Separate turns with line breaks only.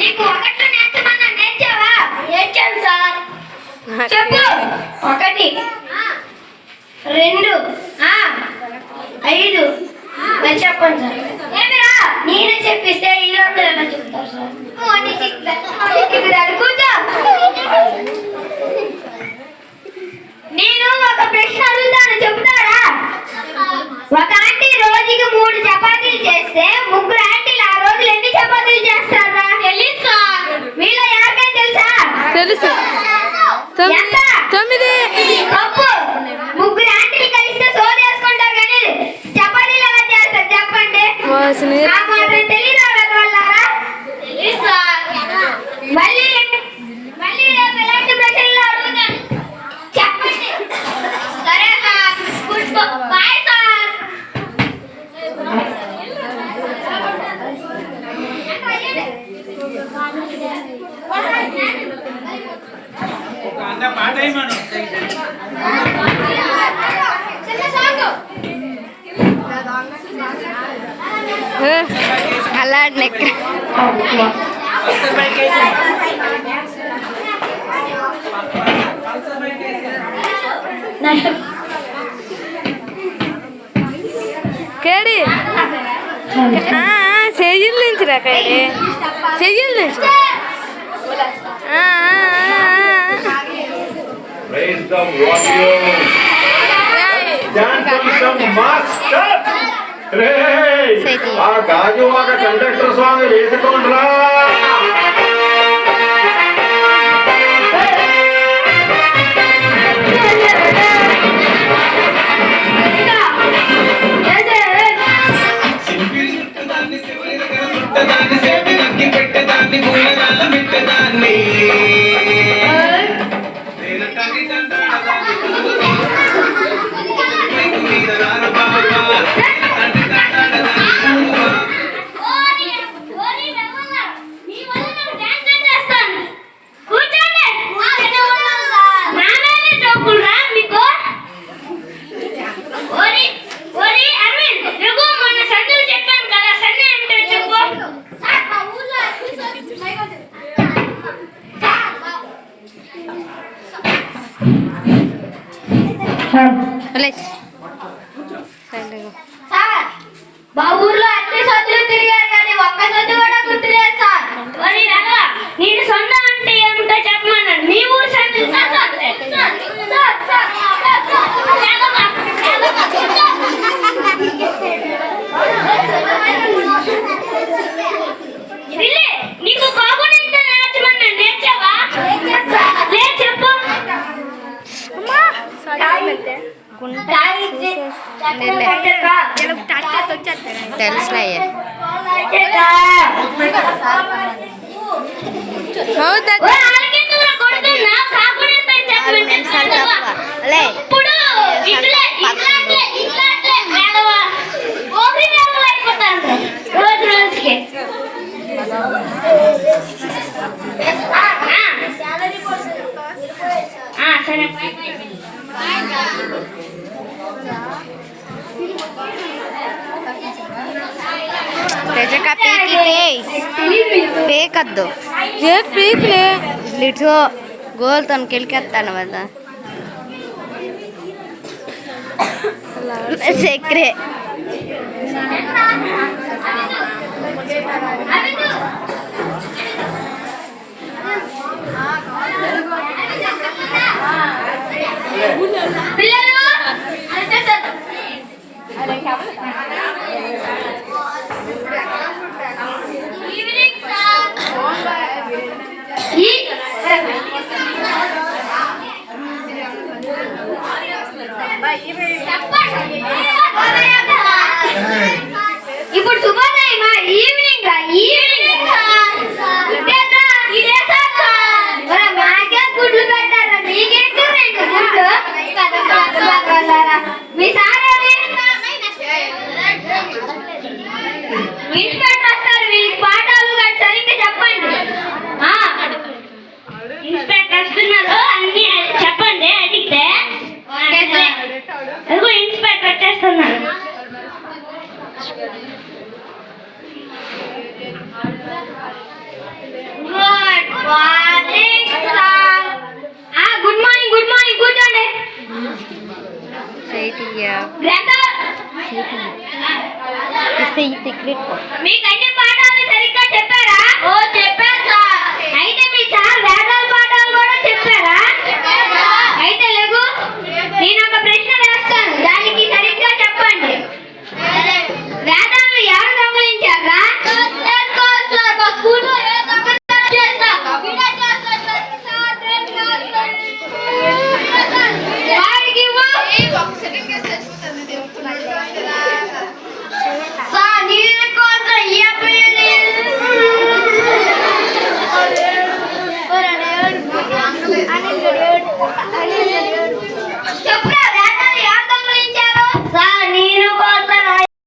నీకు ఒకటి నేర్చమన్నా నేర్చావా? నేర్చాను సార్. చెప్పు. 1 2 5 చెప్పండి సార్. ఏమిరా నేనే చెప్పిస్తే ఈ లోపల ఎలా చెప్తారు సార్? కూర్చో. నేను ఒక ప్రశ్న అడుగుతాను, చెప్తారా? ఒక ఆంటీ రోజుకి 3 చపాతీలు చేస్తే 3 ఆంటీలు ఆ రోజులు ఎన్ని చపాతీలు చేస్తారా? తెలుసా? మీలో ఎవరికైనా తెలుసా?
తెలుసు. 9.
తప్పు. 3 ఆంటీలు కలిస్తే సోది వేసుకుంటారు కానీ చపాతీలు ఎలా చేస్తారు చెప్పండి. నాకు మాత్రం తెలీదు వాళ్ళారా? తెలుసా? మళ్ళీ ఎలాంటి ప్రశ్నలు అడుగుతాను చెప్పండి. సరే సార్. Bye sir.
అలా నెక్ కేడి చెయ్యలు దించురా కేడి, చెయ్యలు దించు.
ఆ గాజువాక కండక్టర్ స్వామి వేసుకోండిరా.
పెట్టేదాన్ని మూలగాల పెట్టేదాన్ని
మా ఊర్లో అన్ని సొత్తులు తిరిగారు కానీ ఒక్క సొత్తు కూడా గుర్తులేదు సార్. నేను సొంతం అంటే ఏమిటో చెప్పమన్నాను. మీ ఊరు సంతులు నీకు కాకుండా నేర్చమన్నాను. నేర్చావా? లేదు చెప్పు.
తెలుసులయ్యా.
రోజు రోజుకి సరే.
తెజక పీకద్దు, పీక్లే లిటో గోల్తో కెలికేస్తాను కదా చక్రే.
ఇప్పుడు శుభోదయం ఈవినింగ్ గ్రంథ
ఇస్తే ఈ తిక్లెట్
మీకు అన్ని పాఠాలు సరిగ్గా చెప్పారా